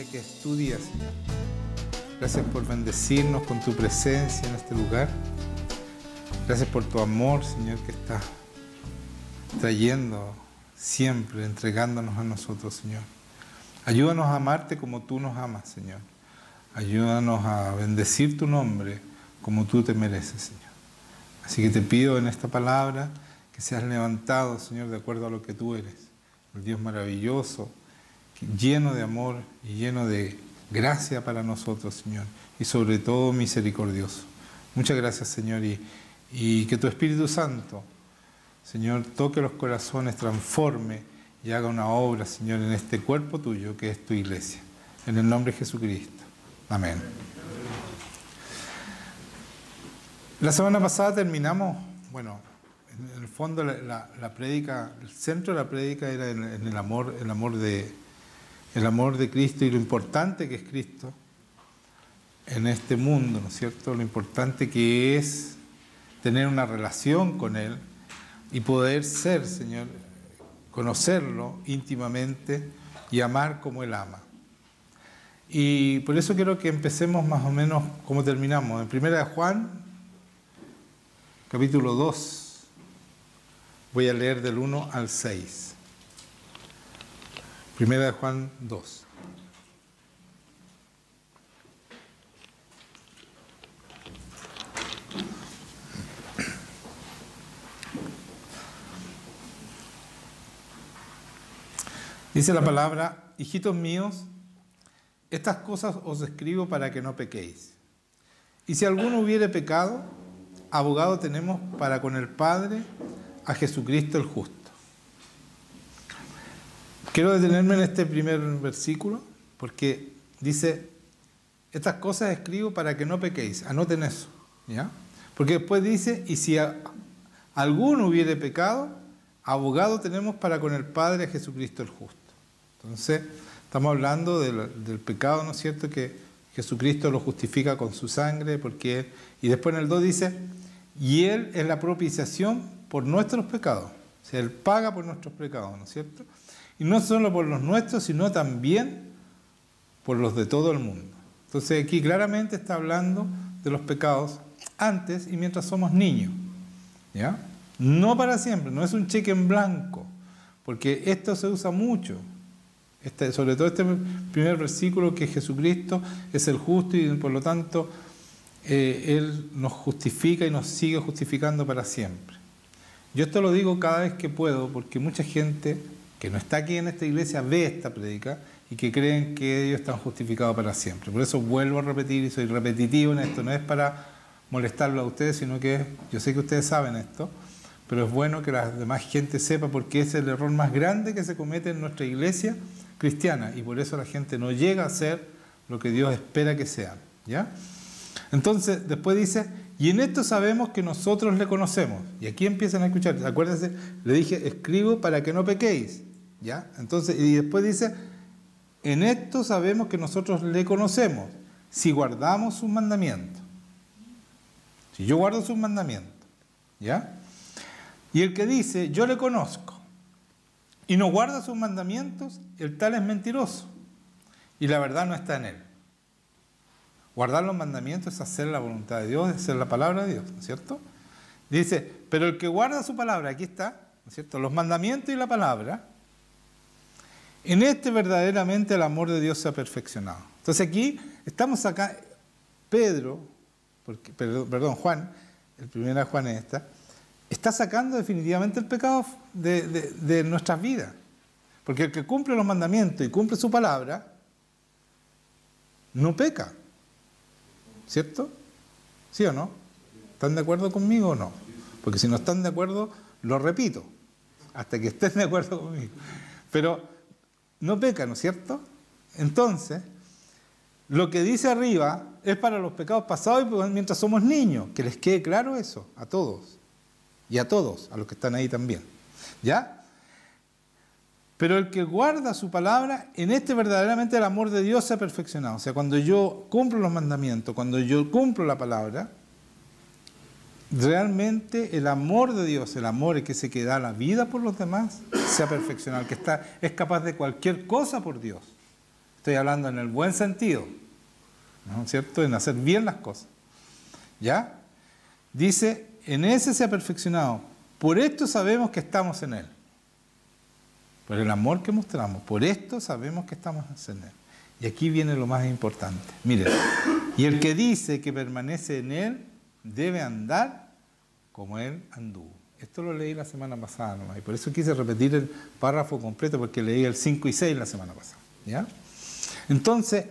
día que es tu día, Señor. Gracias por bendecirnos con tu presencia en este lugar. Gracias por tu amor, Señor, que estás trayendo siempre, entregándonos a nosotros, Señor. Ayúdanos a amarte como tú nos amas, Señor. Ayúdanos a bendecir tu nombre como tú te mereces, Señor. Así que te pido en esta palabra que seas levantado, Señor, de acuerdo a lo que tú eres. El Dios maravilloso, lleno de amor y lleno de gracia para nosotros, Señor. Y sobre todo misericordioso. Muchas gracias, Señor. Y que tu Espíritu Santo, Señor, toque los corazones, transforme y haga una obra, Señor, en este cuerpo tuyo que es tu iglesia. En el nombre de Jesucristo. Amén. La semana pasada terminamos, bueno, en el fondo la prédica, el centro de la prédica era en el amor de Cristo y lo importante que es Cristo en este mundo, ¿no es cierto? Lo importante que es tener una relación con Él y poder ser, Señor, conocerlo íntimamente y amar como Él ama. Y por eso quiero que empecemos más o menos como terminamos. En 1 de Juan, capítulo 2, voy a leer del 1 al 6. 1 de Juan 2. Dice la palabra: hijitos míos, estas cosas os escribo para que no pequéis. Y si alguno hubiere pecado, abogado tenemos para con el Padre, a Jesucristo el justo. Quiero detenerme en este primer versículo, porque dice: estas cosas escribo para que no pequéis. Anoten eso, ¿ya? Porque después dice: y si alguno hubiere pecado, abogado tenemos para con el Padre, a Jesucristo el justo. Entonces, estamos hablando del pecado, ¿no es cierto?, que Jesucristo lo justifica con su sangre, y después en el 2 dice: y Él es la propiciación por nuestros pecados. O sea, Él paga por nuestros pecados, ¿no es cierto? Y no solo por los nuestros, sino también por los de todo el mundo. Entonces aquí claramente está hablando de los pecados antes y mientras somos niños, ¿ya? No para siempre, no es un cheque en blanco, porque esto se usa mucho. Sobre todo este primer versículo, que Jesucristo es el justo y por lo tanto Él nos justifica y nos sigue justificando para siempre. Yo esto lo digo cada vez que puedo, porque mucha gente que no está aquí en esta iglesia ve esta prédica y que creen que ellos están justificados para siempre. Por eso vuelvo a repetir, y soy repetitivo en esto, no es para molestarlo a ustedes, sino que yo sé que ustedes saben esto, pero es bueno que la demás gente sepa, porque es el error más grande que se comete en nuestra iglesia cristiana, y por eso la gente no llega a ser lo que Dios espera que sean, ¿ya? Entonces, después dice: y en esto sabemos que nosotros le conocemos. Y aquí empiezan a escuchar. Acuérdense, le dije: escribo para que no pequéis, ¿ya? Entonces, y después dice: en esto sabemos que nosotros le conocemos, si guardamos sus mandamientos. Si yo guardo sus mandamientos, ¿ya? Y el que dice: yo le conozco, y no guarda sus mandamientos, el tal es mentiroso, y la verdad no está en él. Guardar los mandamientos es hacer la voluntad de Dios, es hacer la palabra de Dios, ¿no es cierto? Dice: pero el que guarda su palabra, aquí está, ¿no es cierto?, los mandamientos y la palabra, en este verdaderamente el amor de Dios se ha perfeccionado. Entonces aquí estamos acá, Juan, el primero Juan es esta, está sacando definitivamente el pecado de nuestras vidas. Porque el que cumple los mandamientos y cumple su palabra, no peca. ¿Cierto? ¿Sí o no? ¿Están de acuerdo conmigo o no? Porque si no están de acuerdo, lo repito, hasta que estén de acuerdo conmigo. Pero no peca, ¿no es cierto? Entonces, lo que dice arriba es para los pecados pasados y mientras somos niños. Que les quede claro eso, a todos. Y a todos, a los que están ahí también. ¿Ya? Pero el que guarda su palabra, en este verdaderamente el amor de Dios se ha perfeccionado. O sea, cuando yo cumplo los mandamientos, cuando yo cumplo la palabra, realmente el amor de Dios, el amor que se da la vida por los demás, se ha perfeccionado. El que es capaz de cualquier cosa por Dios. Estoy hablando en el buen sentido, ¿no es cierto? En hacer bien las cosas. ¿Ya? Dice, en ese se ha perfeccionado. Por esto sabemos que estamos en Él. Por el amor que mostramos. Por esto sabemos que estamos en Él. Y aquí viene lo más importante. Miren, y el que dice que permanece en Él debe andar como Él anduvo. Esto lo leí la semana pasada nomás, y por eso quise repetir el párrafo completo, porque leí el 5 y 6 la semana pasada. ¿Ya? Entonces,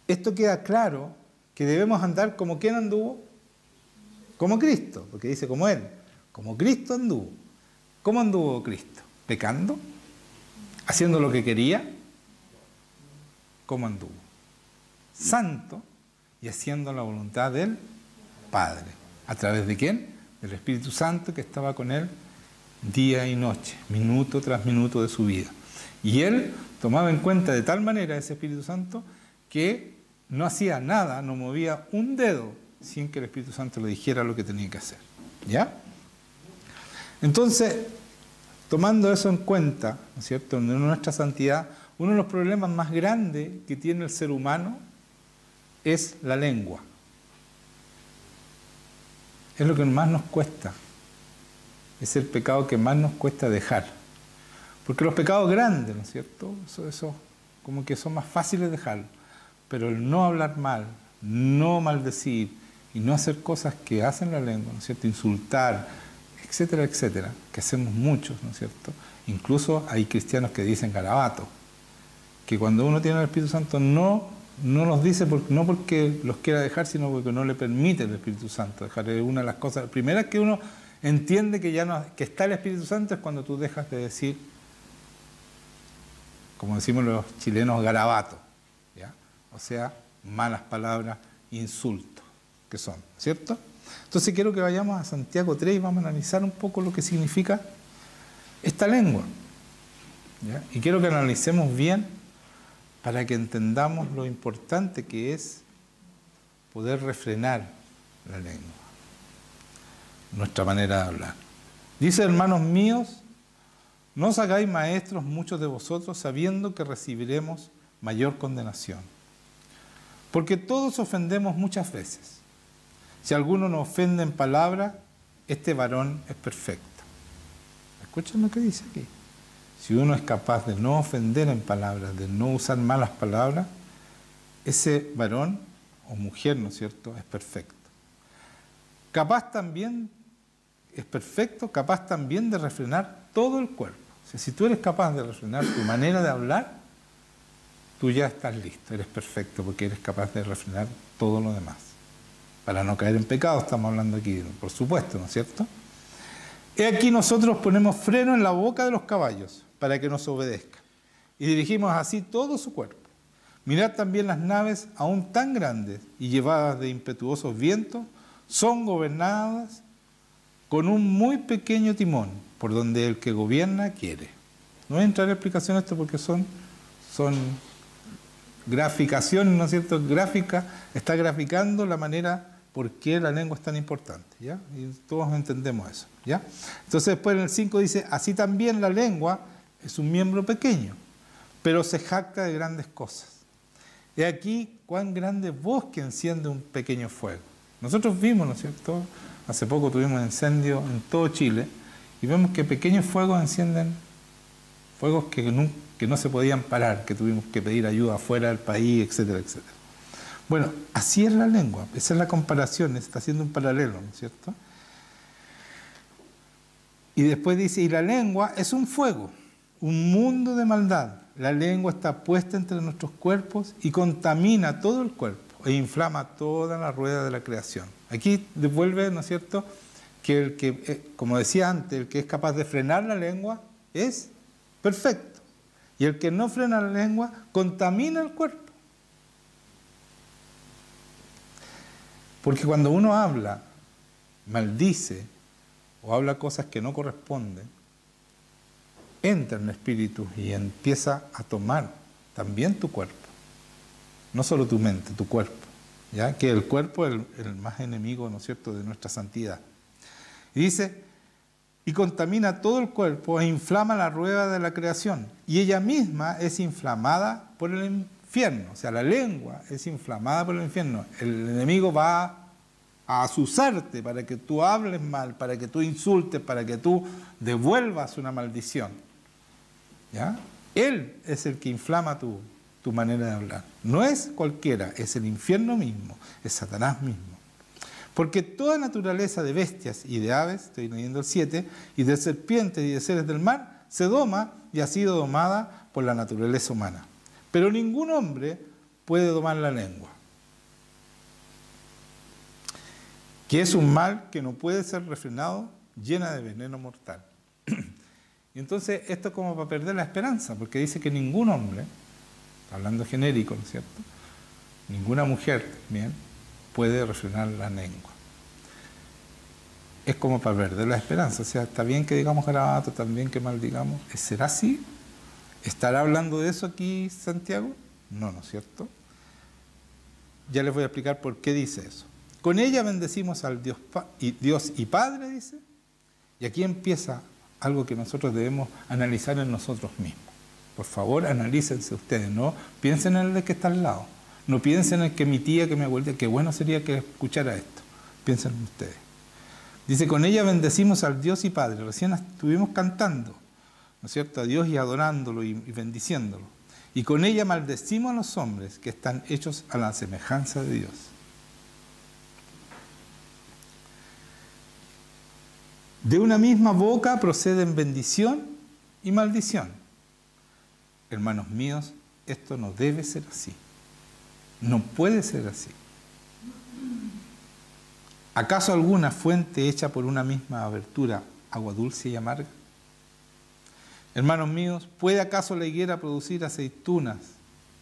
esto queda claro, que debemos andar como ¿quién anduvo? Como Cristo, porque dice como Él. Como Cristo anduvo. ¿Cómo anduvo Cristo? ¿Pecando? ¿Haciendo lo que quería? ¿Cómo anduvo? Santo y haciendo la voluntad del Padre. ¿A través de quién? Del Espíritu Santo que estaba con Él día y noche, minuto tras minuto de su vida. Y Él tomaba en cuenta de tal manera ese Espíritu Santo que no hacía nada, no movía un dedo sin que el Espíritu Santo le dijera lo que tenía que hacer. ¿Ya? Entonces, tomando eso en cuenta, ¿no es cierto?, en nuestra santidad, uno de los problemas más grandes que tiene el ser humano es la lengua. Es lo que más nos cuesta. Es el pecado que más nos cuesta dejar. Porque los pecados grandes, ¿no es cierto?, eso como que son más fáciles de dejar. Pero el no hablar mal, no maldecir y no hacer cosas que hacen la lengua, ¿no es cierto?, insultar, etcétera, etcétera, que hacemos muchos, ¿no es cierto? Incluso hay cristianos que dicen garabato, que cuando uno tiene el Espíritu Santo no los dice no porque los quiera dejar, sino porque no le permite el Espíritu Santo dejar. Es una de las cosas primeras que uno entiende que ya no, que está el Espíritu Santo, es cuando tú dejas de decir, como decimos los chilenos, garabato, ¿ya? O sea, malas palabras, insultos, que son, ¿cierto? Entonces quiero que vayamos a Santiago 3 y vamos a analizar un poco lo que significa esta lengua, ¿ya? Y quiero que analicemos bien para que entendamos lo importante que es poder refrenar la lengua, nuestra manera de hablar. Dice, hermanos míos, no os hagáis maestros muchos de vosotros, sabiendo que recibiremos mayor condenación. Porque todos ofendemos muchas veces. Si alguno nos ofende en palabra, este varón es perfecto. Escuchen lo que dice aquí. Si uno es capaz de no ofender en palabras, de no usar malas palabras, ese varón o mujer, ¿no es cierto?, es perfecto. Capaz también, es perfecto, capaz también de refrenar todo el cuerpo. O sea, si tú eres capaz de refrenar tu manera de hablar, tú ya estás listo, eres perfecto, porque eres capaz de refrenar todo lo demás. Para no caer en pecado estamos hablando aquí, por supuesto, ¿no es cierto? He aquí nosotros ponemos freno en la boca de los caballos, para que nos obedezcan, y dirigimos así todo su cuerpo. Mirad también las naves, aún tan grandes y llevadas de impetuosos vientos, son gobernadas con un muy pequeño timón, por donde el que gobierna quiere. No voy a entrar en explicación esto porque son graficaciones, ¿no es cierto? Gráfica, está graficando la manera por qué la lengua es tan importante, ¿ya? Y todos entendemos eso, ¿ya? Entonces después en el 5 dice, así también la lengua es un miembro pequeño, pero se jacta de grandes cosas. He aquí cuán grande bosque enciende un pequeño fuego. Nosotros vimos, ¿no es cierto? Hace poco tuvimos incendio en todo Chile y vemos que pequeños fuegos encienden fuegos que no se podían parar, que tuvimos que pedir ayuda afuera del país, etcétera, etcétera. Bueno, así es la lengua, esa es la comparación, está haciendo un paralelo, ¿no es cierto? Y después dice, y la lengua es un fuego, un mundo de maldad. La lengua está puesta entre nuestros cuerpos y contamina todo el cuerpo e inflama toda la rueda de la creación. Aquí devuelve, ¿no es cierto?, que el que, como decía antes, el que es capaz de frenar la lengua es perfecto. Y el que no frena la lengua contamina el cuerpo. Porque cuando uno habla, maldice o habla cosas que no corresponden, entra en el espíritu y empieza a tomar también tu cuerpo. No solo tu mente, tu cuerpo. ¿Ya? Que el cuerpo es el más enemigo, ¿no es cierto?, de nuestra santidad. Y dice, y contamina todo el cuerpo e inflama la rueda de la creación. Y ella misma es inflamada por el infierno. O sea, la lengua es inflamada por el infierno. El enemigo va a azuzarte para que tú hables mal, para que tú insultes, para que tú devuelvas una maldición. ¿Ya? Él es el que inflama tu manera de hablar. No es cualquiera, es el infierno mismo, es Satanás mismo. Porque toda naturaleza de bestias y de aves, estoy leyendo el 7, y de serpientes y de seres del mar, se doma y ha sido domada por la naturaleza humana. Pero ningún hombre puede domar la lengua, que es un mal que no puede ser refrenado, llena de veneno mortal. Y entonces esto es como para perder la esperanza, porque dice que ningún hombre, hablando genérico, ¿no es cierto?, ninguna mujer, bien, puede refrenar la lengua. Es como para perder la esperanza. O sea, está bien que digamos garabato, está bien que maldigamos. ¿Será así? ¿Estará hablando de eso aquí Santiago? No, ¿no es cierto? Ya les voy a explicar por qué dice eso. Con ella bendecimos al Dios y Padre, dice. Y aquí empieza algo que nosotros debemos analizar en nosotros mismos. Por favor, analícense ustedes, no piensen en el de que está al lado. No piensen en que mi tía, que mi abuelita, qué bueno sería que escuchara esto. Piensen en ustedes. Dice, con ella bendecimos al Dios y Padre. Recién estuvimos cantando, ¿no es cierto?, a Dios y adorándolo y bendiciéndolo. Y con ella maldecimos a los hombres que están hechos a la semejanza de Dios. De una misma boca proceden bendición y maldición. Hermanos míos, esto no debe ser así. No puede ser así. ¿Acaso alguna fuente hecha por una misma abertura, agua dulce y amarga? Hermanos míos, ¿puede acaso la higuera producir aceitunas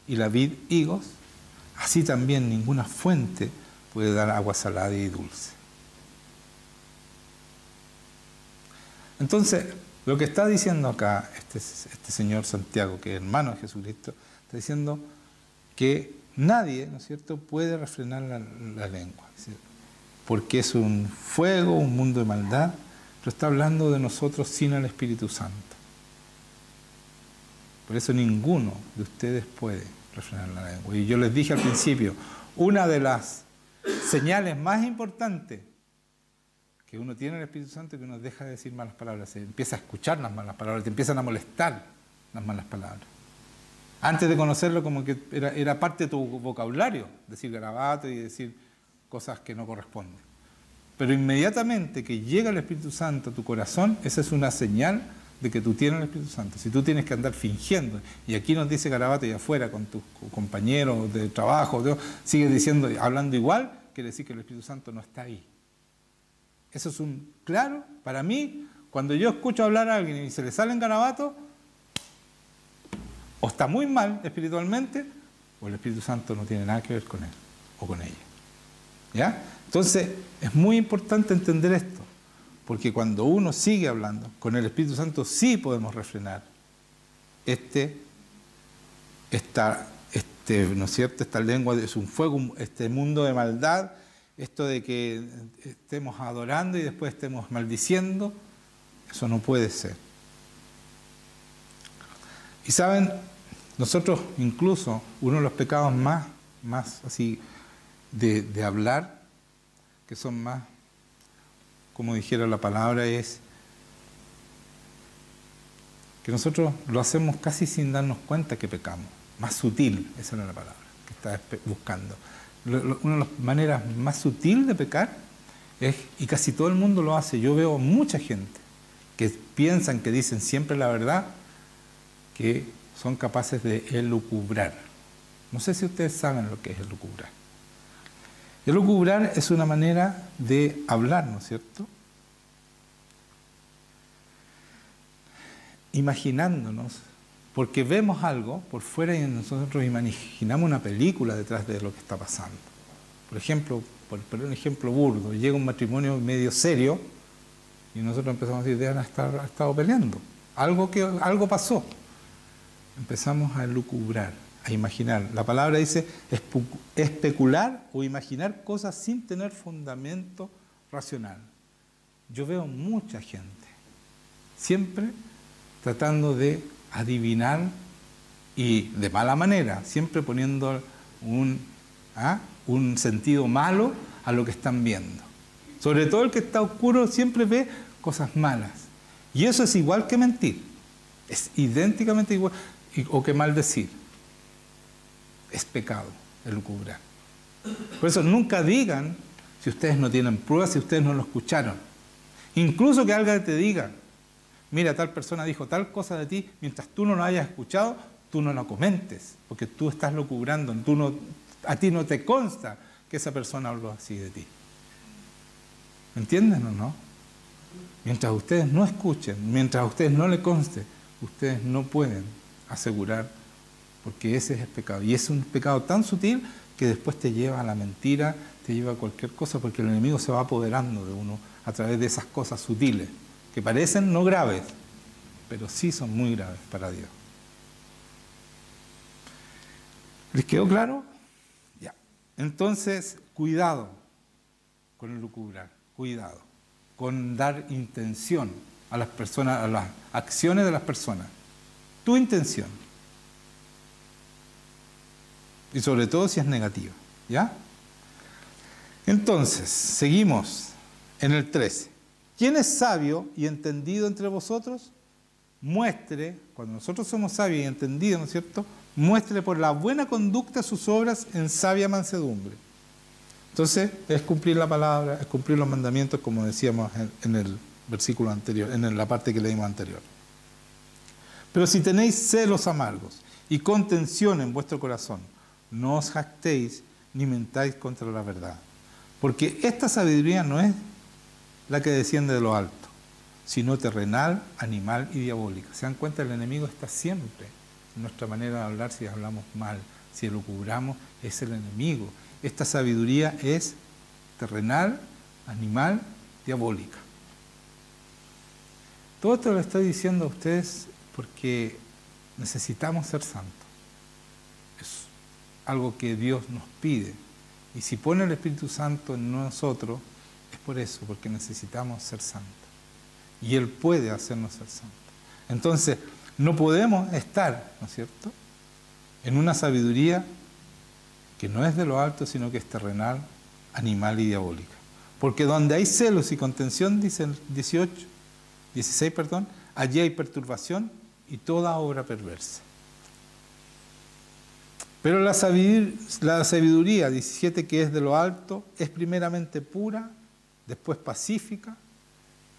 y la vid higos? Así también ninguna fuente puede dar agua salada y dulce. Entonces, lo que está diciendo acá este señor Santiago, que es hermano de Jesucristo, está diciendo que nadie, ¿no es cierto?, puede refrenar la lengua, porque es un fuego, un mundo de maldad, pero está hablando de nosotros sin el Espíritu Santo. Por eso ninguno de ustedes puede refrenar la lengua. Y yo les dije al principio, una de las señales más importantes que uno tiene el Espíritu Santo es que uno deja de decir malas palabras, se empieza a escuchar las malas palabras, te empiezan a molestar las malas palabras. Antes de conocerlo, como que era parte de tu vocabulario, decir garabato y decir cosas que no corresponden. Pero inmediatamente que llega el Espíritu Santo a tu corazón, esa es una señal de que tú tienes el Espíritu Santo. Si tú tienes que andar fingiendo, y aquí nos dice garabato y afuera con tus compañeros de trabajo, sigues diciendo, hablando igual, quiere decir que el Espíritu Santo no está ahí. Eso es un claro, para mí, cuando yo escucho hablar a alguien y se le salen garabatos, o está muy mal espiritualmente, o el Espíritu Santo no tiene nada que ver con él o con ella. ¿Ya? Entonces, es muy importante entender esto, porque cuando uno sigue hablando, con el Espíritu Santo sí podemos refrenar ¿no es cierto? Esta lengua es un fuego, este mundo de maldad, esto de que estemos adorando y después estemos maldiciendo, eso no puede ser. Y saben, nosotros incluso, uno de los pecados más así de hablar, que son más, como dijera la palabra, es que nosotros lo hacemos casi sin darnos cuenta que pecamos. Más sutil, esa era la palabra que estaba buscando. Una de las maneras más sutil de pecar es, y casi todo el mundo lo hace, yo veo mucha gente que piensan que dicen siempre la verdad, que son capaces de elucubrar. No sé si ustedes saben lo que es elucubrar. Elucubrar es una manera de hablar, ¿no es cierto? Imaginándonos, porque vemos algo por fuera y nosotros imaginamos una película detrás de lo que está pasando. Por ejemplo, por un ejemplo burdo, llega un matrimonio medio serio y nosotros empezamos a decir, deben haber estado peleando. Algo pasó. Empezamos a elucubrar, a imaginar. La palabra dice especular o imaginar cosas sin tener fundamento racional. Yo veo mucha gente siempre tratando de adivinar y de mala manera, siempre poniendo un sentido malo a lo que están viendo. Sobre todo el que está oscuro siempre ve cosas malas. Y eso es igual que mentir. Es idénticamente igual, o que maldecir. Es pecado el lucubrar. Por eso nunca digan si ustedes no tienen pruebas, si ustedes no lo escucharon. Incluso que alguien te diga, mira, tal persona dijo tal cosa de ti, mientras tú no lo hayas escuchado, tú no lo comentes, porque tú estás lucubrando, a ti no te consta que esa persona habló así de ti. ¿Me entienden o no? Mientras ustedes no escuchen, mientras a ustedes no le conste, ustedes no pueden asegurar, porque ese es el pecado. Y es un pecado tan sutil que después te lleva a la mentira, te lleva a cualquier cosa, porque el enemigo se va apoderando de uno a través de esas cosas sutiles, que parecen no graves, pero sí son muy graves para Dios. ¿Les quedó claro? Ya. Entonces, cuidado con el lucubrar, cuidado con dar intención a las personas, a las acciones de las personas. Tu intención. Y sobre todo si es negativa. ¿Ya? Entonces, seguimos en el 13. ¿Quién es sabio y entendido entre vosotros? Muestre, cuando nosotros somos sabios y entendidos, ¿no es cierto? Muestre por la buena conducta sus obras en sabia mansedumbre. Entonces, es cumplir la palabra, es cumplir los mandamientos, como decíamos en el versículo anterior, en la parte que leímos anterior. Pero si tenéis celos amargos y contención en vuestro corazón, no os jactéis ni mentáis contra la verdad. Porque esta sabiduría no es la que desciende de lo alto, sino terrenal, animal y diabólica. ¿Se dan cuenta? El enemigo está siempre en nuestra manera de hablar. Si hablamos mal, si elucubramos, es el enemigo. Esta sabiduría es terrenal, animal, diabólica. Todo esto lo estoy diciendo a ustedes porque necesitamos ser santos. Es algo que Dios nos pide. Y si pone el Espíritu Santo en nosotros, es por eso, porque necesitamos ser santos. Y Él puede hacernos ser santos. Entonces, no podemos estar, ¿no es cierto?, en una sabiduría que no es de lo alto, sino que es terrenal, animal y diabólica. Porque donde hay celos y contención, dice el 16, allí hay perturbación y toda obra perversa. Pero la sabiduría, 17, que es de lo alto, es primeramente pura, después pacífica,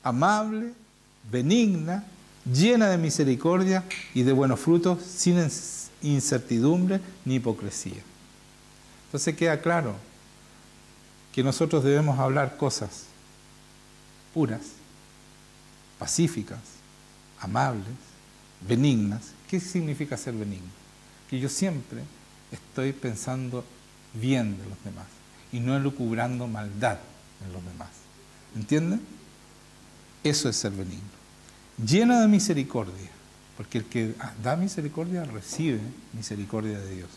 amable, benigna, llena de misericordia y de buenos frutos, sin incertidumbre ni hipocresía. Entonces queda claro que nosotros debemos hablar cosas puras, pacíficas, amables, benignas. ¿Qué significa ser benigno? Que yo siempre estoy pensando bien de los demás y no elucubrando maldad en los demás. ¿Entienden? Eso es ser benigno. Lleno de misericordia, porque el que da misericordia recibe misericordia de Dios.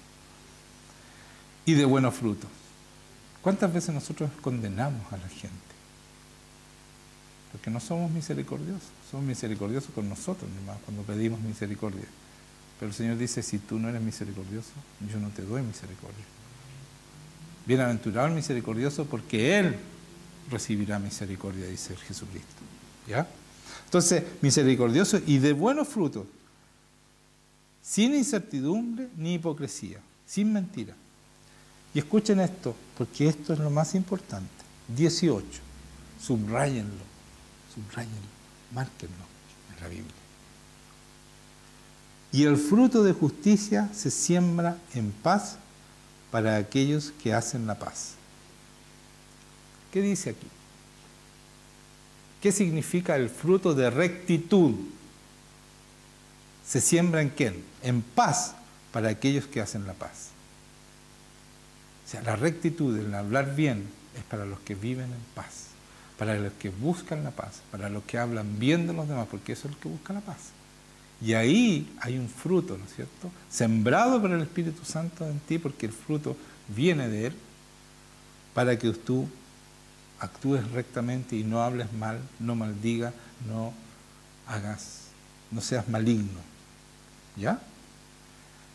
Y de buenos frutos. ¿Cuántas veces nosotros condenamos a la gente? Porque no somos misericordiosos. Somos misericordiosos con nosotros mismos cuando pedimos misericordia. Pero el Señor dice, si tú no eres misericordioso, yo no te doy misericordia. Bienaventurado el misericordioso porque Él recibirá misericordia, dice Jesucristo. ¿Ya? Entonces, misericordioso y de buenos frutos, sin incertidumbre ni hipocresía, sin mentira. Y escuchen esto, porque esto es lo más importante. 18, subráyenlo, márquenlo en la Biblia. Y el fruto de justicia se siembra en paz para aquellos que hacen la paz. ¿Qué dice aquí? ¿Qué significa el fruto de rectitud? ¿Se siembra en qué? En paz para aquellos que hacen la paz. O sea, la rectitud, el hablar bien, es para los que viven en paz, para los que buscan la paz, para los que hablan bien de los demás, porque eso es lo que busca la paz. Y ahí hay un fruto, ¿no es cierto?, sembrado por el Espíritu Santo en ti, porque el fruto viene de Él, para que tú actúes rectamente y no hables mal, no maldigas, no hagas, no seas maligno. ¿Ya?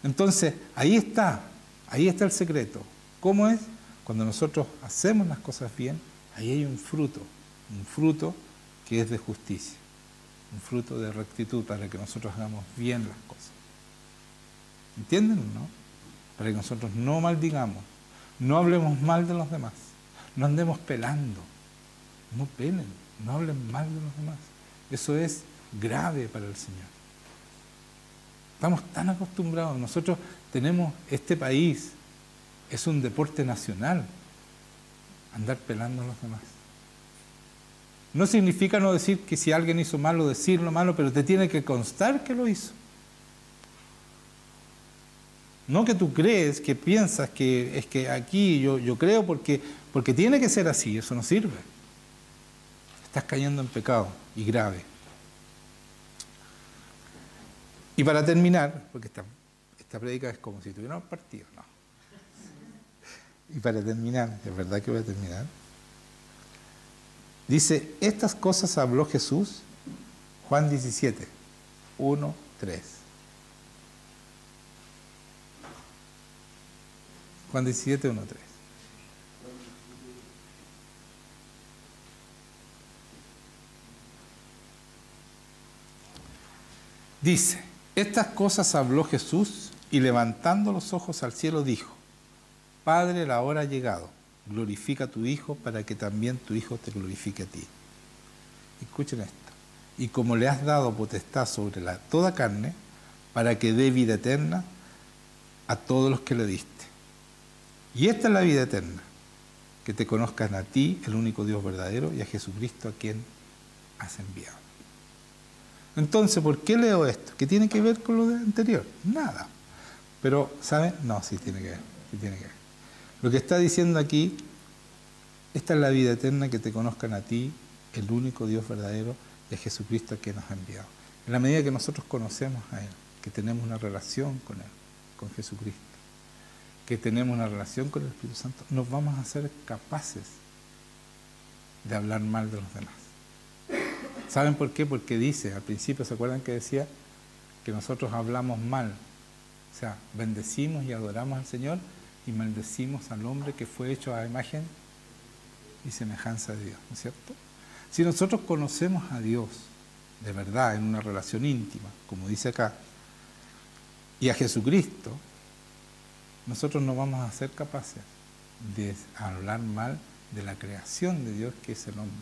Entonces, ahí está el secreto. ¿Cómo es? Cuando nosotros hacemos las cosas bien, ahí hay un fruto que es de justicia, un fruto de rectitud para que nosotros hagamos bien las cosas. ¿Entienden, no? Para que nosotros no maldigamos, no hablemos mal de los demás, no andemos pelando, no pelen, no hablen mal de los demás. Eso es grave para el Señor. Estamos tan acostumbrados, nosotros tenemos este país, es un deporte nacional, andar pelando a los demás. No significa no decir que si alguien hizo malo, decirlo malo, pero te tiene que constar que lo hizo. No que tú crees, que piensas que es que aquí yo creo porque tiene que ser así, eso no sirve. Estás cayendo en pecado y grave. Y para terminar, porque esta prédica es como si tuviéramos partido, no. Y para terminar, es verdad que voy a terminar. Dice, estas cosas habló Jesús, Juan 17, 1, 3. Juan 17, 1, 3. Dice, estas cosas habló Jesús y levantando los ojos al cielo dijo, Padre, la hora ha llegado, glorifica a tu Hijo para que también tu Hijo te glorifique a ti. Escuchen esto. Y como le has dado potestad sobre toda carne, para que dé vida eterna a todos los que le diste. Y esta es la vida eterna, que te conozcan a ti, el único Dios verdadero, y a Jesucristo a quien has enviado. Entonces, ¿por qué leo esto? ¿Qué tiene que ver con lo anterior? Nada. Pero, ¿saben? No, sí tiene que ver. Sí tiene que ver. Lo que está diciendo aquí, esta es la vida eterna, que te conozcan a ti, el único Dios verdadero, y a Jesucristo a quien nos ha enviado. En la medida que nosotros conocemos a Él, que tenemos una relación con Él, con Jesucristo, que tenemos una relación con el Espíritu Santo, nos vamos a ser capaces de hablar mal de los demás. ¿Saben por qué? Porque dice, al principio, ¿se acuerdan que decía que nosotros hablamos mal? O sea, bendecimos y adoramos al Señor y maldecimos al hombre que fue hecho a imagen y semejanza de Dios, ¿no es cierto? Si nosotros conocemos a Dios de verdad, en una relación íntima, como dice acá, y a Jesucristo, nosotros no vamos a ser capaces de hablar mal de la creación de Dios, que es el hombre,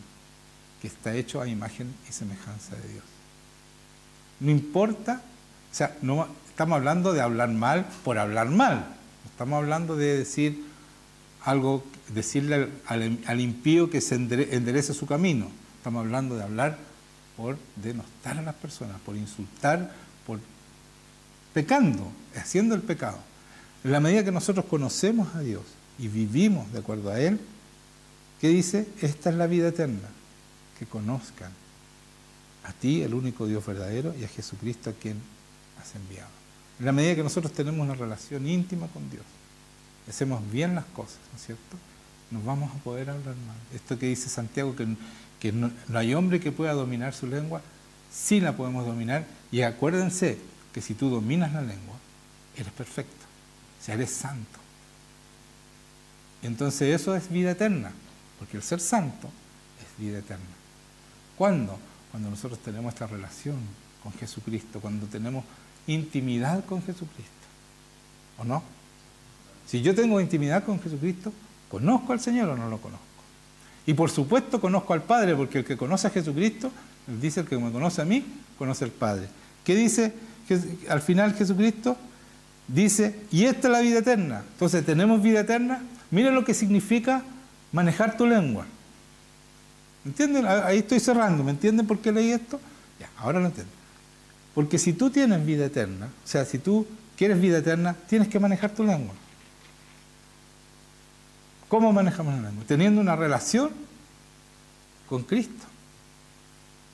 que está hecho a imagen y semejanza de Dios. No importa, o sea, no estamos hablando de hablar mal por hablar mal, no estamos hablando de decir algo, decirle al impío que se enderece su camino, estamos hablando de hablar por denostar a las personas, por insultar, por pecando, haciendo el pecado. En la medida que nosotros conocemos a Dios y vivimos de acuerdo a Él, ¿qué dice? Esta es la vida eterna, que conozcan a ti, el único Dios verdadero, y a Jesucristo a quien has enviado. En la medida que nosotros tenemos una relación íntima con Dios, hacemos bien las cosas, ¿no es cierto? Nos vamos a poder hablar mal. Esto que dice Santiago, que no hay hombre que pueda dominar su lengua, sí la podemos dominar, y acuérdense que si tú dominas la lengua, eres perfecto, o sea, eres santo. Entonces eso es vida eterna, porque el ser santo es vida eterna. ¿Cuándo? Cuando nosotros tenemos esta relación con Jesucristo, cuando tenemos intimidad con Jesucristo, ¿o no? Si yo tengo intimidad con Jesucristo, ¿conozco al Señor o no lo conozco? Y por supuesto conozco al Padre, porque el que conoce a Jesucristo, él dice, el que me conoce a mí, conoce al Padre. ¿Qué dice al final Jesucristo? Dice, y esta es la vida eterna. Entonces, ¿tenemos vida eterna? Miren lo que significa manejar tu lengua. ¿Entienden? Ahí estoy cerrando. ¿Me entienden por qué leí esto? Ya, ahora lo entiendo. Porque si tú tienes vida eterna, o sea, si tú quieres vida eterna, tienes que manejar tu lengua. ¿Cómo manejamos la lengua? Teniendo una relación con Cristo,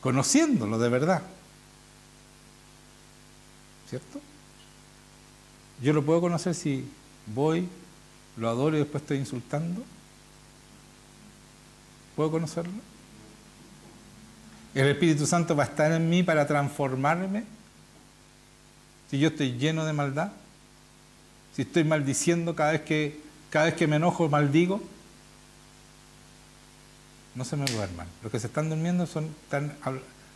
conociéndolo de verdad. ¿Cierto? Yo lo puedo conocer si voy, lo adoro y después estoy insultando. ¿Puedo conocerlo? ¿El Espíritu Santo va a estar en mí para transformarme? Si yo estoy lleno de maldad, si estoy maldiciendo cada vez que me enojo, maldigo, no se me duerman. Los que se están durmiendo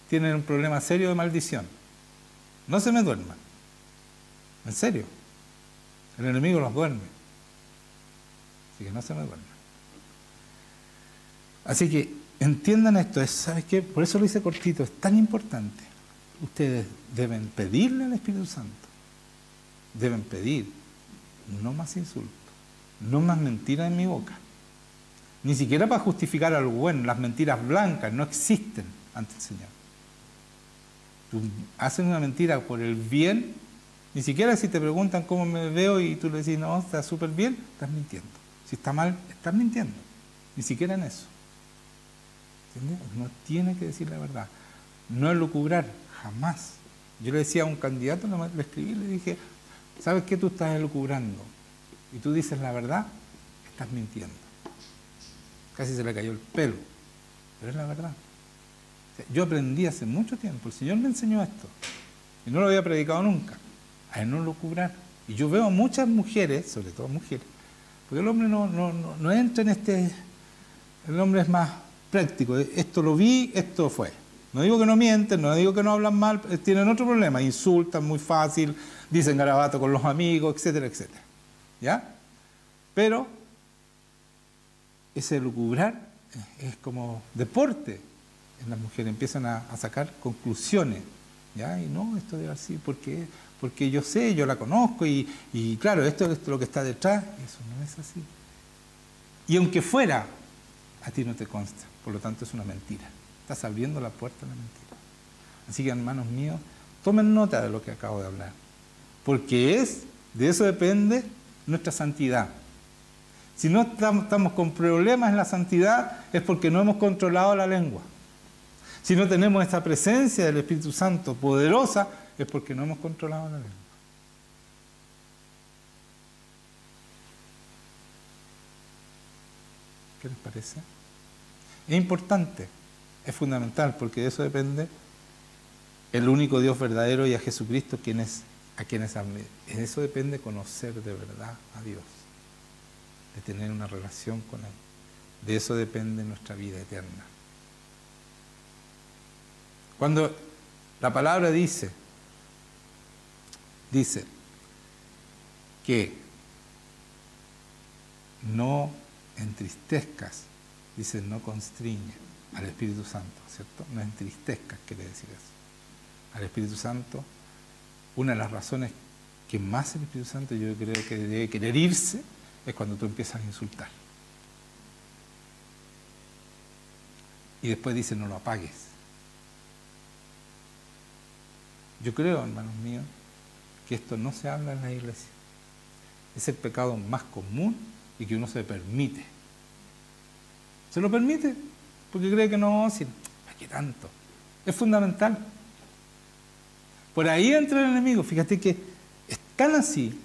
tienen un problema serio de maldición. No se me duerman. En serio. El enemigo los duerme. Así que no se me duerman. Así que entiendan esto. ¿Sabes qué? Por eso lo hice cortito. Es tan importante. Ustedes deben pedirle al Espíritu Santo. Deben pedir. No más insultos. No más mentiras en mi boca. Ni siquiera para justificar algo bueno. Las mentiras blancas no existen ante el Señor. Tú haces una mentira por el bien, ni siquiera si te preguntan cómo me veo y tú le decís, no, está súper bien, estás mintiendo. Si está mal, estás mintiendo. Ni siquiera en eso. ¿Entiendes? No tiene que decir la verdad. No elucubrar, jamás. Yo le decía a un candidato, le escribí, le dije, ¿sabes qué? Tú estás elucubrando y tú dices la verdad, estás mintiendo. Casi se le cayó el pelo, pero es la verdad. Yo aprendí hace mucho tiempo, el Señor me enseñó esto, y no lo había predicado nunca, a no lucubrar. Y yo veo a muchas mujeres, sobre todo mujeres, porque el hombre no entra en este, el hombre es más práctico, esto lo vi, esto fue. No digo que no mienten, no digo que no hablan mal, tienen otro problema, insultan muy fácil, dicen garabato con los amigos, etcétera, etcétera. ¿Ya? Pero ese lucubrar es como deporte. Las mujeres empiezan a sacar conclusiones, ¿ya? Y no, esto debe ser así, porque yo sé, yo la conozco y claro, esto es lo que está detrás, eso no es así. Y aunque fuera, a ti no te consta, por lo tanto es una mentira. Estás abriendo la puerta a la mentira. Así que, hermanos míos, tomen nota de lo que acabo de hablar, porque de eso depende nuestra santidad. Si no estamos con problemas en la santidad, es porque no hemos controlado la lengua. Si no tenemos esta presencia del Espíritu Santo poderosa, es porque no hemos controlado la lengua. ¿Qué les parece? Es importante, es fundamental, porque de eso depende el único Dios verdadero y a Jesucristo, a quienes admiten. De eso depende conocer de verdad a Dios, de tener una relación con Él. De eso depende nuestra vida eterna. Cuando la palabra dice que no entristezcas, dice no constriñe al Espíritu Santo, ¿cierto? No entristezcas, quiere decir eso. Al Espíritu Santo, una de las razones que más el Espíritu Santo yo creo que debe querer irse es cuando tú empiezas a insultar. Y después dice no lo apagues. Yo creo, hermanos míos, que esto no se habla en la iglesia. Es el pecado más común y que uno se permite. ¿Se lo permite? Porque cree que no, si, ¿para qué tanto? Es fundamental. Por ahí entra el enemigo. Fíjate que es tan así,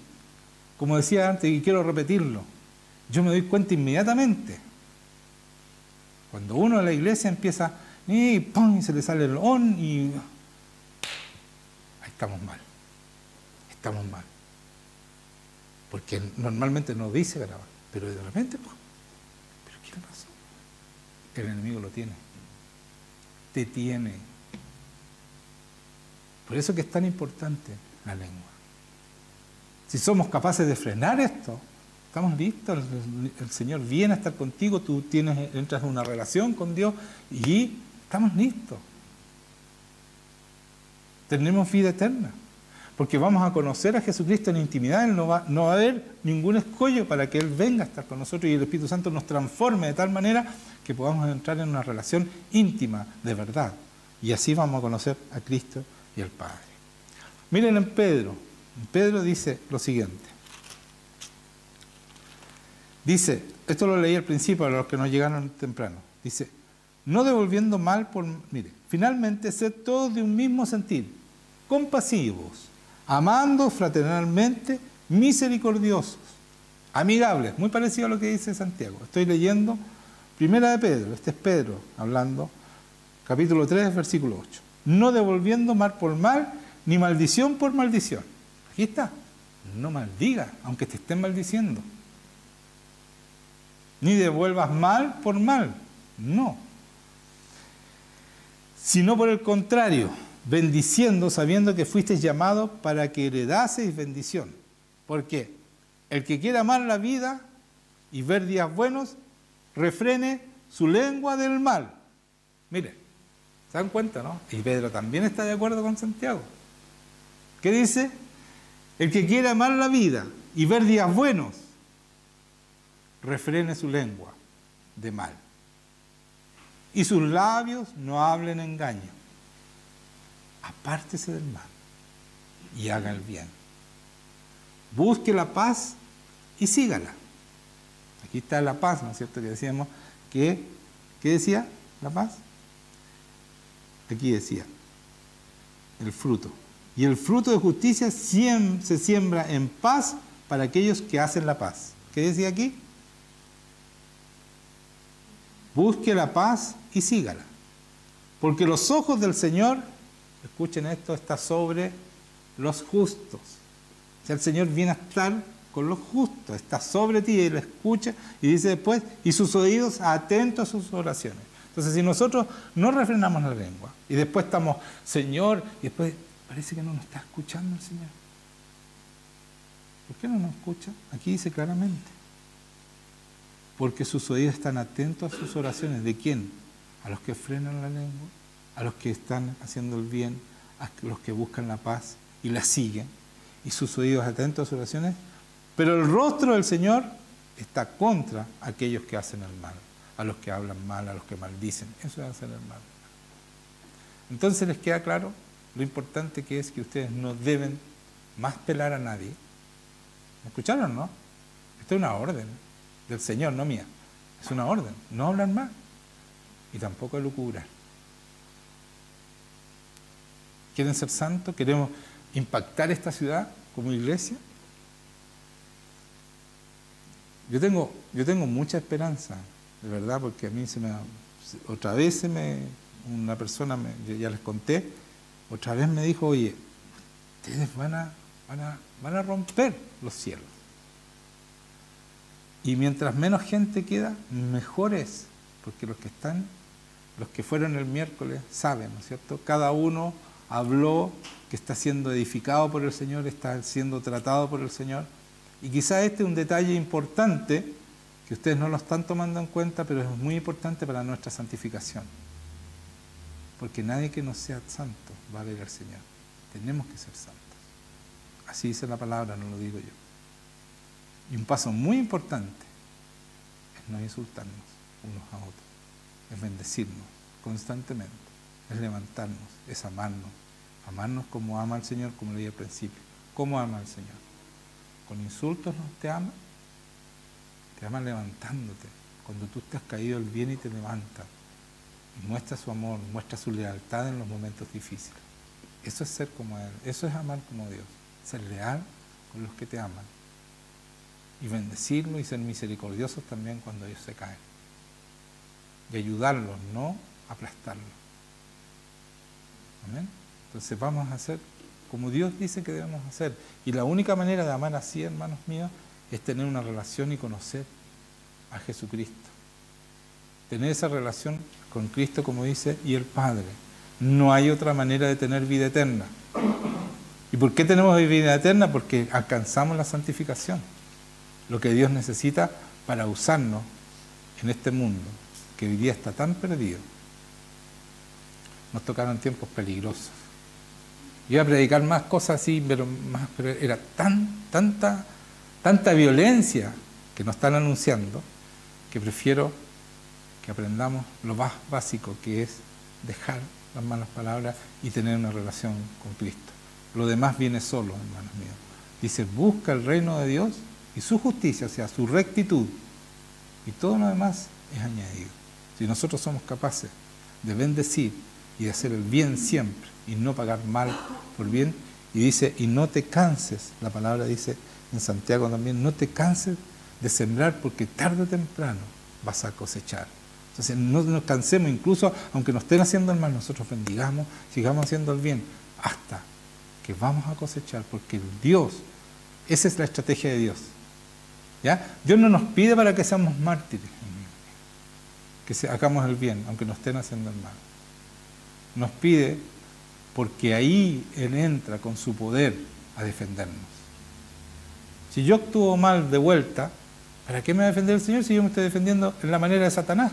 como decía antes, y quiero repetirlo, yo me doy cuenta inmediatamente. Cuando uno en la iglesia empieza, y ¡pum!, y se le sale el on, y estamos mal. Estamos mal. Porque normalmente no dice grabar, pero de repente, ¿pero qué le pasó? El enemigo lo tiene. Te tiene. Por eso que es tan importante la lengua. Si somos capaces de frenar esto, estamos listos. El Señor viene a estar contigo, tú entras en una relación con Dios y estamos listos. Tenemos vida eterna, porque vamos a conocer a Jesucristo en intimidad. No va a haber ningún escollo para que Él venga a estar con nosotros y el Espíritu Santo nos transforme de tal manera que podamos entrar en una relación íntima de verdad. Y así vamos a conocer a Cristo y al Padre. Miren en Pedro. Pedro dice lo siguiente. Dice, esto lo leí al principio, a los que nos llegaron temprano. Dice, no devolviendo mal por... Mire, finalmente, sed todos de un mismo sentir, compasivos, amando fraternalmente, misericordiosos, amigables, muy parecido a lo que dice Santiago. Estoy leyendo Primera de Pedro, este es Pedro hablando, capítulo 3, versículo 8. No devolviendo mal por mal, ni maldición por maldición. Aquí está. No maldiga, aunque te estén maldiciendo. Ni devuelvas mal por mal. No. Sino por el contrario, bendiciendo, sabiendo que fuisteis llamados para que heredaseis bendición. Porque el que quiera amar la vida y ver días buenos, refrene su lengua del mal. Mire, ¿se dan cuenta, no? Y Pedro también está de acuerdo con Santiago. ¿Qué dice? El que quiera amar la vida y ver días buenos, refrene su lengua de mal. Y sus labios no hablen engaño. Apártese del mal y haga el bien. Busque la paz y sígala. Aquí está la paz, ¿no es cierto? Que decíamos que, ¿qué decía la paz? Aquí decía, el fruto. Y el fruto de justicia se siembra en paz para aquellos que hacen la paz. ¿Qué decía aquí? Busque la paz y sígala. Porque los ojos del Señor, escuchen esto, está sobre los justos. O sea, el Señor viene a estar con los justos, está sobre ti y lo escucha, y dice después, y sus oídos atentos a sus oraciones. Entonces, si nosotros no refrenamos la lengua, y después estamos, Señor, y después parece que no nos está escuchando el Señor. ¿Por qué no nos escucha? Aquí dice claramente. Porque sus oídos están atentos a sus oraciones. ¿De quién? A los que frenan la lengua, a los que están haciendo el bien, a los que buscan la paz y la siguen. Y sus oídos atentos a sus oraciones. Pero el rostro del Señor está contra aquellos que hacen el mal, a los que hablan mal, a los que maldicen. Eso es hacer el mal. Entonces les queda claro lo importante que es que ustedes no deben más pelar a nadie. ¿Me escucharon, no? Esta es una orden del Señor, no mía. Es una orden. No hablar más y tampoco lucubrar. ¿Quieren ser santos? ¿Queremos impactar esta ciudad como iglesia? Yo tengo mucha esperanza, de verdad, porque a mí otra vez una persona, yo ya les conté, otra vez me dijo, oye, ustedes van a romper los cielos. Y mientras menos gente queda, mejor es, porque los que fueron el miércoles saben, ¿no es cierto? Cada uno habló que está siendo edificado por el Señor, está siendo tratado por el Señor. Y quizá este es un detalle importante, que ustedes no lo están tomando en cuenta, pero es muy importante para nuestra santificación. Porque nadie que no sea santo va a ver al Señor. Tenemos que ser santos. Así dice la palabra, no lo digo yo. Y un paso muy importante es no insultarnos unos a otros, es bendecirnos constantemente, es levantarnos, es amarnos como ama el Señor, como le dije al principio. ¿Cómo ama el Señor? Con insultos no te ama levantándote. Cuando tú estás caído, Él viene y te levanta y muestra su amor, muestra su lealtad en los momentos difíciles. Eso es ser como Él, eso es amar como Dios, ser leal con los que te aman y bendecirlos y ser misericordiosos también cuando ellos se caen y ayudarlos, no aplastarlos. Amén. Entonces vamos a hacer como Dios dice que debemos hacer. Y la única manera de amar así, hermanos míos, es tener una relación y conocer a Jesucristo. Tener esa relación con Cristo, como dice, y el Padre. No hay otra manera de tener vida eterna. ¿Y por qué tenemos vida eterna? Porque alcanzamos la santificación. Lo que Dios necesita para usarnos en este mundo, que hoy día está tan perdido. Nos tocaron tiempos peligrosos. Yo iba a predicar más cosas así, pero era tanta violencia que nos están anunciando, que prefiero que aprendamos lo más básico, que es dejar las malas palabras y tener una relación con Cristo. Lo demás viene solo, hermanos míos. Dice, busca el reino de Dios y su justicia, o sea, su rectitud, y todo lo demás es añadido. Si nosotros somos capaces de bendecir y de hacer el bien siempre, y no pagar mal por bien, y dice, y no te canses, la palabra dice en Santiago también, no te canses de sembrar, porque tarde o temprano vas a cosechar. Entonces no nos cansemos, incluso aunque nos estén haciendo el mal, nosotros bendigamos, sigamos haciendo el bien, hasta que vamos a cosechar, porque Dios, esa es la estrategia de Dios. ¿Ya? Dios no nos pide para que seamos mártires, que hagamos el bien, aunque nos estén haciendo el mal. Nos pide porque ahí Él entra con su poder a defendernos. Si yo actúo mal de vuelta, ¿para qué me va a defender el Señor si yo me estoy defendiendo en la manera de Satanás?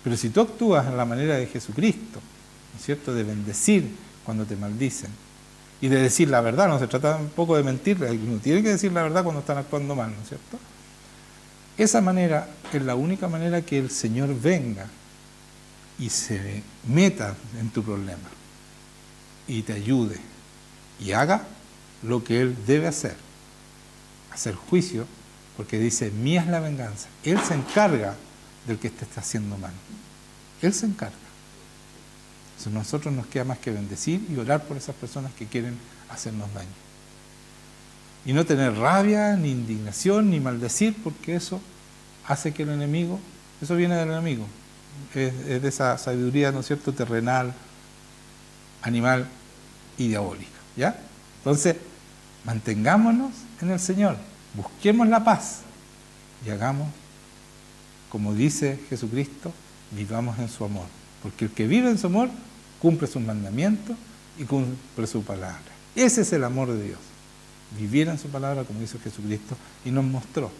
Pero si tú actúas en la manera de Jesucristo, ¿no es cierto?, de bendecir cuando te maldicen y de decir la verdad, no se trata un poco de mentir, uno tiene que decir la verdad cuando están actuando mal, ¿no es cierto? Esa manera es la única manera que el Señor venga y se meta en tu problema y te ayude y haga lo que Él debe hacer juicio, porque dice, mía es la venganza. Él se encarga del que te está haciendo mal. Él se encarga. Entonces a nosotros nos queda más que bendecir y orar por esas personas que quieren hacernos daño. Y no tener rabia, ni indignación, ni maldecir, porque eso hace que el enemigo, eso viene del enemigo, es de esa sabiduría, ¿no es cierto?, terrenal, animal y diabólica. ¿Ya? Entonces, mantengámonos en el Señor, busquemos la paz y hagamos, como dice Jesucristo, vivamos en su amor. Porque el que vive en su amor cumple sus mandamientos y cumple su palabra. Ese es el amor de Dios. Vivir en su palabra, como hizo Jesucristo, y nos mostró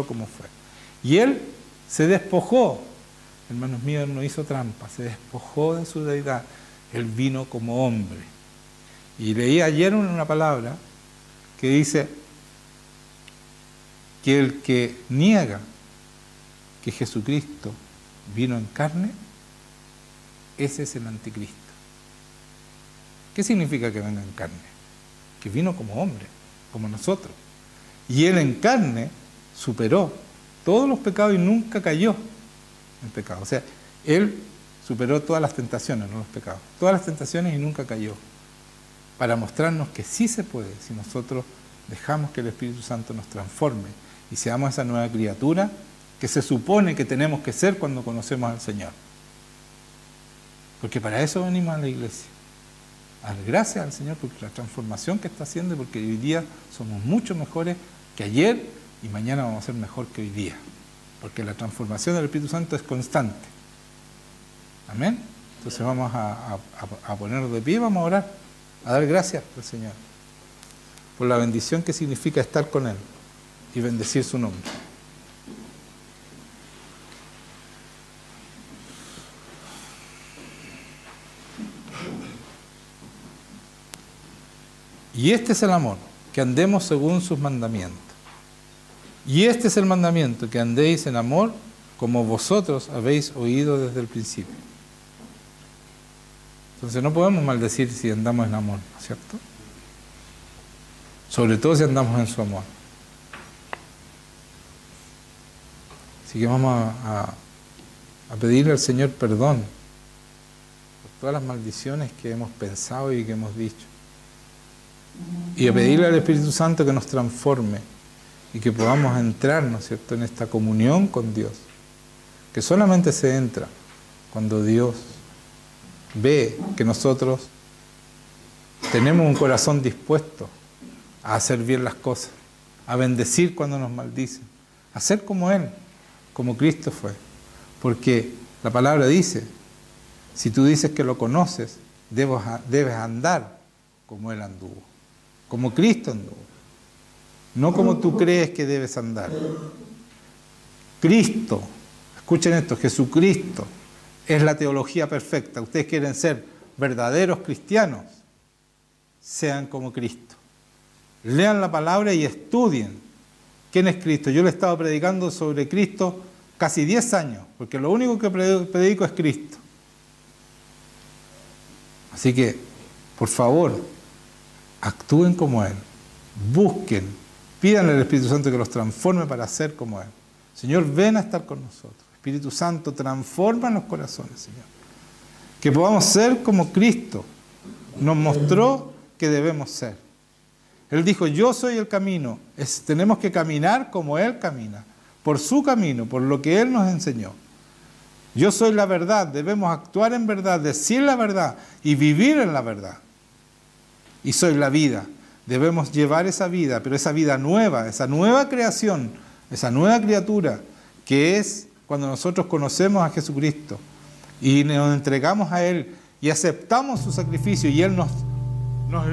cómo fue. Y Él se despojó, hermanos míos, no hizo trampa, se despojó de su deidad. Él vino como hombre. Y leí ayer una palabra que dice que el que niega que Jesucristo vino en carne, ese es el anticristo. ¿Qué significa que venga en carne? Que vino como hombre, como nosotros. Y Él en carne superó todos los pecados y nunca cayó en pecado. O sea, Él superó todas las tentaciones, no los pecados. Todas las tentaciones y nunca cayó. Para mostrarnos que sí se puede si nosotros dejamos que el Espíritu Santo nos transforme y seamos esa nueva criatura que se supone que tenemos que ser cuando conocemos al Señor. Porque para eso venimos a la iglesia. A dar gracias al Señor por la transformación que está haciendo, porque hoy día somos mucho mejores que ayer y mañana vamos a ser mejor que hoy día. Porque la transformación del Espíritu Santo es constante. Amén. Entonces vamos a ponernos de pie, vamos a orar, a dar gracias al Señor por la bendición que significa estar con Él y bendecir su nombre. Y este es el amor, que andemos según sus mandamientos. Y este es el mandamiento, que andéis en amor como vosotros habéis oído desde el principio. Entonces no podemos maldecir si andamos en amor, ¿no es cierto? Sobre todo si andamos en su amor. Así que vamos a pedirle al Señor perdón por todas las maldiciones que hemos pensado y que hemos dicho. Y a pedirle al Espíritu Santo que nos transforme y que podamos entrar, ¿no es cierto?, en esta comunión con Dios, que solamente se entra cuando Dios ve que nosotros tenemos un corazón dispuesto a hacer bien las cosas, a bendecir cuando nos maldicen, a ser como Él, como Cristo fue. Porque la palabra dice, si tú dices que lo conoces, debes andar como Él anduvo, como Cristo anduvo, no como tú crees que debes andar. Cristo, escuchen esto, Jesucristo es la teología perfecta. Ustedes quieren ser verdaderos cristianos, sean como Cristo. Lean la palabra y estudien quién es Cristo. Yo le he estado predicando sobre Cristo casi 10 años, porque lo único que predico es Cristo. Así que, por favor, actúen como Él, busquen, pídanle al Espíritu Santo que los transforme para ser como Él. Señor, ven a estar con nosotros. Espíritu Santo, transforma los corazones, Señor. Que podamos ser como Cristo nos mostró que debemos ser. Él dijo, yo soy el camino. Tenemos que caminar como Él camina, por su camino, por lo que Él nos enseñó. Yo soy la verdad, debemos actuar en verdad, decir la verdad y vivir en la verdad. Y soy la vida, debemos llevar esa vida, pero esa vida nueva, esa nueva creación, esa nueva criatura, que es cuando nosotros conocemos a Jesucristo y nos entregamos a Él y aceptamos su sacrificio y Él nos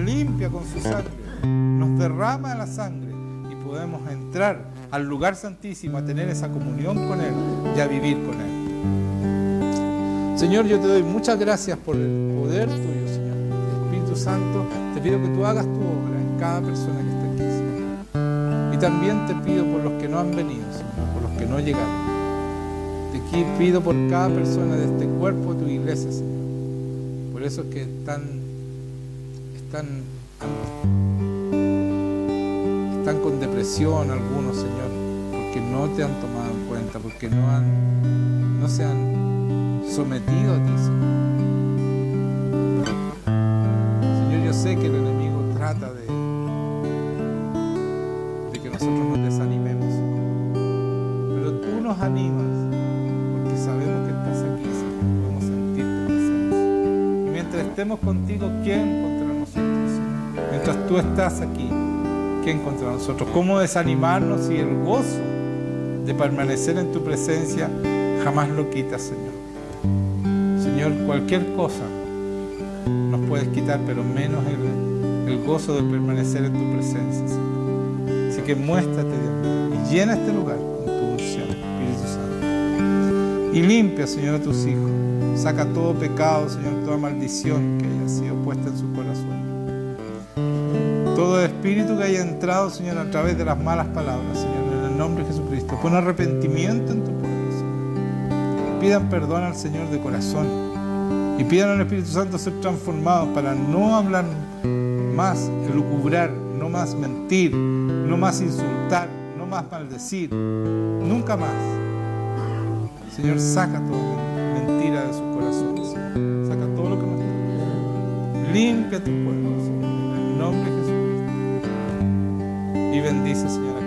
limpia con su sangre, nos derrama la sangre y podemos entrar al lugar santísimo a tener esa comunión con Él y a vivir con Él. Señor, yo te doy muchas gracias por el poder tuyo, Señor. Espíritu Santo, te pido que tú hagas tu obra en cada persona que está aquí, Señor. Y también te pido por los que no han venido, Señor, por los que no llegaron. Te pido por cada persona de este cuerpo de tu iglesia, Señor. Por eso es que están con depresión algunos, Señor, porque no te han tomado en cuenta, porque no se han sometido a ti, Señor. Señor, yo sé que el enemigo trata de que nosotros nos desanimemos, pero tú nos animas porque sabemos que estás aquí, Señor. Podemos sentir tu presencia. Y mientras estemos contigo, ¿quién contra nosotros, Señor? Mientras tú estás aquí, ¿quién contra nosotros? ¿Cómo desanimarnos si el gozo de permanecer en tu presencia jamás lo quitas, Señor? Señor, cualquier cosa nos puedes quitar, pero menos el gozo de permanecer en tu presencia, Señor. Así que muéstrate, Dios mío, y llena este lugar con tu unción, Espíritu Santo. Y limpia, Señor, a tus hijos. Saca todo pecado, Señor, toda maldición que haya sido puesta en su corazón. Todo espíritu que haya entrado, Señor, a través de las malas palabras, Señor, en el nombre de Jesucristo. Pon arrepentimiento en tu pueblo, Señor. Pidan perdón al Señor de corazón. Y pidan al Espíritu Santo ser transformados para no hablar más, elucubrar, no más mentir, no más insultar, no más maldecir. Nunca más. Señor, saca toda mentira de sus corazones, Señor. Saca todo lo que no está. Limpia tu pueblo, Señor, en el nombre de Jesucristo. Y bendice, Señor,